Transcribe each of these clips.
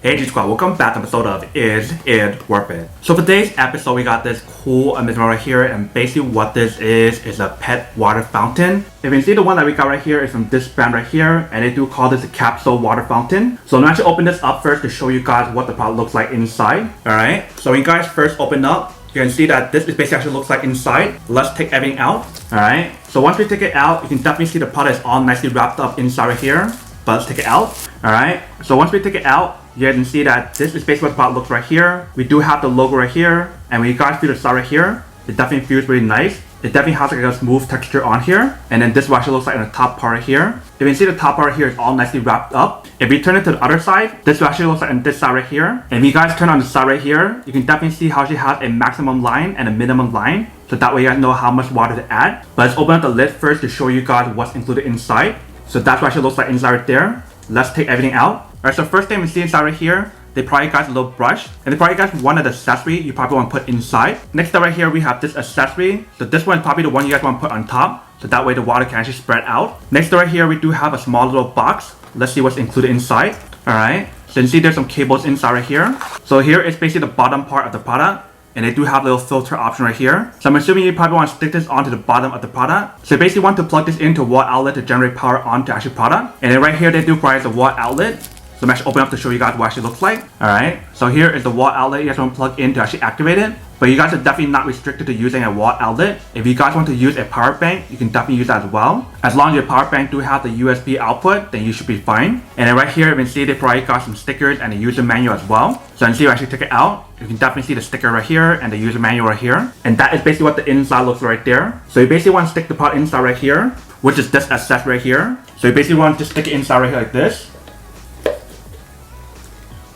Hey G Squad, welcome back to an episode of Is It Worth It? So for today's episode, we got this cool amazing right here, and basically what this is a pet water fountain. If you can see, the one that we got right here is from this brand right here, and they do call this a Capsule water fountain. So I'm going to actually open this up first to show you guys what the product looks like inside. Alright, so when you guys first open up, you can see that this is basically actually looks like inside. Let's take everything out. Alright, so once we take it out, you can definitely see the product is all nicely wrapped up inside right here. But let's take it out. Alright, so once we take it out, you guys can see that this is basically what the product looks right here. We do have the logo right here, and when you guys feel the side right here, it definitely feels really nice. It definitely has like a smooth texture on here, and then this is what it looks like in the top part right here. If you can see, the top part here is all nicely wrapped up. If you turn it to the other side, this actually looks like on this side right here. And if you guys turn on the side right here, you can definitely see how she has a maximum line and a minimum line, so that way you guys know how much water to add. But let's open up the lid first to show you guys what's included inside. So that's what it looks like inside right there. Let's take everything out. Alright, so first thing we see inside right here, they probably got a little brush, and they probably got one of the accessory you probably want to put inside. Next up right here, we have this accessory. So this one is probably the one you guys want to put on top, so that way the water can actually spread out. Next up right here, we do have a small little box. Let's see what's included inside. Alright, so you can see there's some cables inside right here. So here is basically the bottom part of the product, and they do have a little filter option right here. So I'm assuming you probably want to stick this onto the bottom of the product. So you basically want to plug this into a wall outlet to generate power onto actual product. And then right here, they do provide the wall outlet. So I'm actually open up to show you guys what it actually looks like. Alright, so here is the wall outlet you guys want to plug in to actually activate it. But you guys are definitely not restricted to using a wall outlet. If you guys want to use a power bank, you can definitely use that as well. As long as your power bank do have the USB output, then you should be fine. And then right here, you can see they probably got some stickers and a user manual as well. So you can see you actually take it out. You can definitely see the sticker right here and the user manual right here. And that is basically what the inside looks like right there. So you basically want to stick the part inside right here, which is this accessory right here. So you basically want to stick it inside right here like this.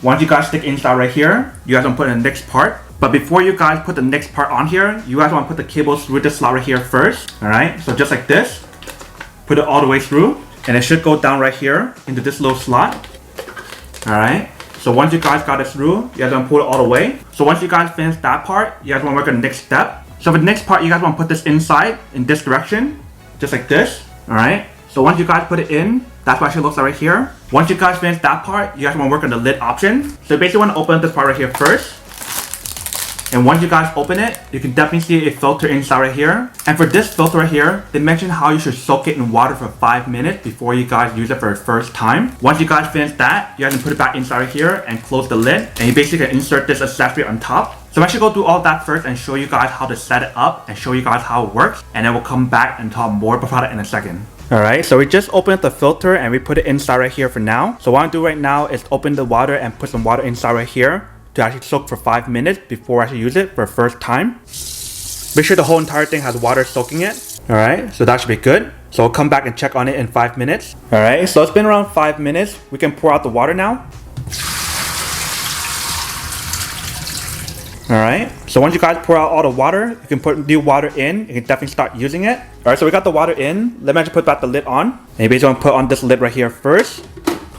Once you guys stick inside right here, you guys want to put in the next part. But before you guys put the next part on here, you guys want to put the cables through this slot right here first. Alright, so just like this. Put it all the way through. And it should go down right here into this little slot. Alright, so once you guys got it through, you guys want to pull it all the way. So once you guys finish that part, you guys want to work on the next step. So for the next part, you guys want to put this inside in this direction. Just like this. Alright, so once you guys put it in, that's what it looks like right here. Once you guys finish that part, you guys want to work on the lid option. So you basically want to open up this part right here first. And once you guys open it, you can definitely see a filter inside right here. And for this filter right here, they mention how you should soak it in water for 5 minutes before you guys use it for the first time. Once you guys finish that, you guys can put it back inside right here and close the lid. And you basically can insert this accessory on top. So I'm actually going to do all that first and show you guys how to set it up and show you guys how it works. And then we'll come back and talk more about the product in a second. Alright, so we just opened up the filter and we put it inside right here for now. So what I'm going to do right now is open the water and put some water inside right here to actually soak for 5 minutes before I actually use it for the first time. Make sure the whole entire thing has water soaking it. Alright, so that should be good. So I'll come back and check on it in 5 minutes. Alright, so it's been around 5 minutes. We can pour out the water now. Alright, so once you guys pour out all the water, you can put new water in. You can definitely start using it. Alright, so we got the water in. Let me actually put back the lid on. And you basically want to put on this lid right here first.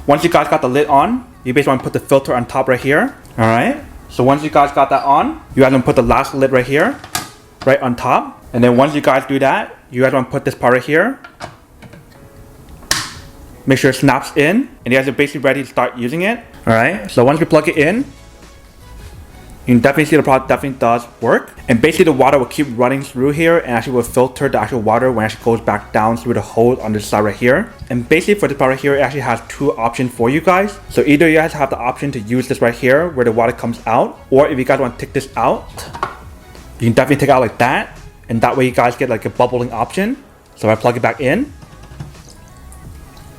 Once you guys got the lid on, you basically want to put the filter on top right here. Alright, so once you guys got that on, you guys want to put the last lid right here, right on top. And then once you guys do that, you guys want to put this part right here. Make sure it snaps in, and you guys are basically ready to start using it. Alright, so once you plug it in, you can definitely see the product definitely does work. And basically the water will keep running through here and actually will filter the actual water when it actually goes back down through the hole on this side right here. And basically for this part right here, it actually has two options for you guys. So either you guys have the option to use this right here where the water comes out, or if you guys want to take this out, you can definitely take it out like that. And that way you guys get like a bubbling option. So if I plug it back in,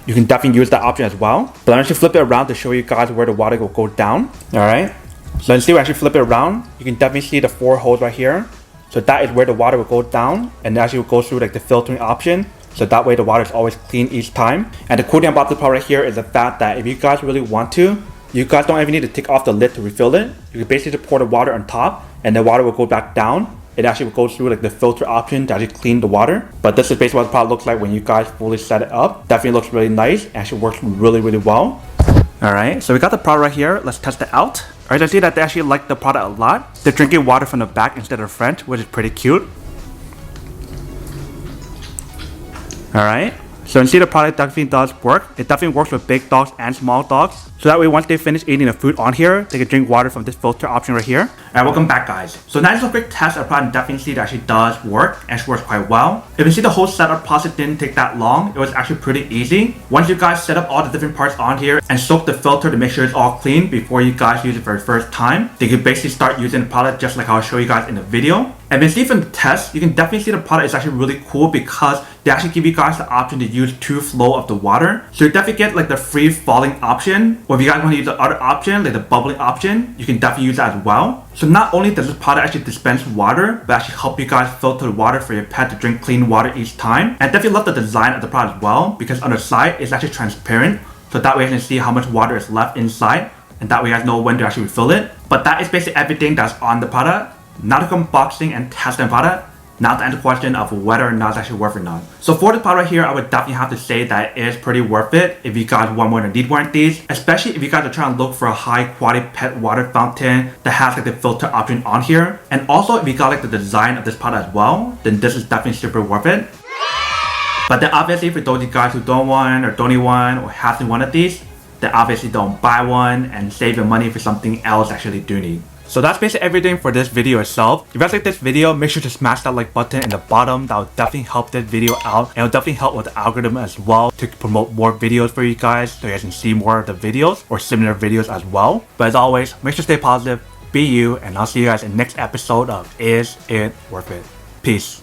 you can definitely use that option as well. But I'm actually flip it around to show you guys where the water will go down. Alright. So let's see, we actually flip it around. You can definitely see the 4 holes right here. So that is where the water will go down, and it actually will go through like the filtering option. So that way the water is always clean each time. And the cool thing about this part right here is the fact that if you guys really want to, you guys don't even need to take off the lid to refill it. You can basically pour the water on top, and the water will go back down. It actually will go through like the filter option to actually clean the water. But this is basically what the product looks like when you guys fully set it up. Definitely looks really nice. Actually works really, really well. Alright, so we got the product right here. Let's test it out. Alright, I see that they actually like the product a lot. They're drinking water from the back instead of front, which is pretty cute. Alright, So you see the product definitely does work. It definitely works with big dogs and small dogs. So that way once they finish eating the food on here, they can drink water from this filter option right here. Alright, welcome back guys. So now just a quick test of the product, definitely see that actually does work and works quite well. If you see the whole setup process didn't take that long, it was actually pretty easy. Once you guys set up all the different parts on here and soak the filter to make sure it's all clean before you guys use it for the first time, then you can basically start using the product just like I'll show you guys in the video. And then see from the test, you can definitely see the product is actually really cool because they actually give you guys the option to use two flow of the water. So you definitely get like the free falling option, or if you guys want to use the other option, like the bubbling option, you can definitely use that as well. So not only does this product actually dispense water, but actually help you guys filter the water for your pet to drink clean water each time. And I definitely love the design of the product as well, because on the side it's actually transparent. So that way you can see how much water is left inside, and that way you guys know when to actually refill it. But that is basically everything that's on the product. Now to come unboxing and testing the product. Now to answer the question of whether or not it's actually worth it or not. So for the product right here, I would definitely have to say that it is pretty worth it if you guys want more than need one of these. Especially if you guys are trying to look for a high quality pet water fountain that has like the filter option on here. And also if you got like the design of this product as well, then this is definitely super worth it. But then obviously for those of you guys who don't want or don't need one or have one of these, then obviously don't buy one and save your money for something else actually do need. So that's basically everything for this video itself. If you guys like this video, make sure to smash that like button in the bottom. That will definitely help this video out, and it'll definitely help with the algorithm as well to promote more videos for you guys so you guys can see more of the videos or similar videos as well. But as always, make sure to stay positive, be you, and I'll see you guys in the next episode of Is It Worth It? Peace.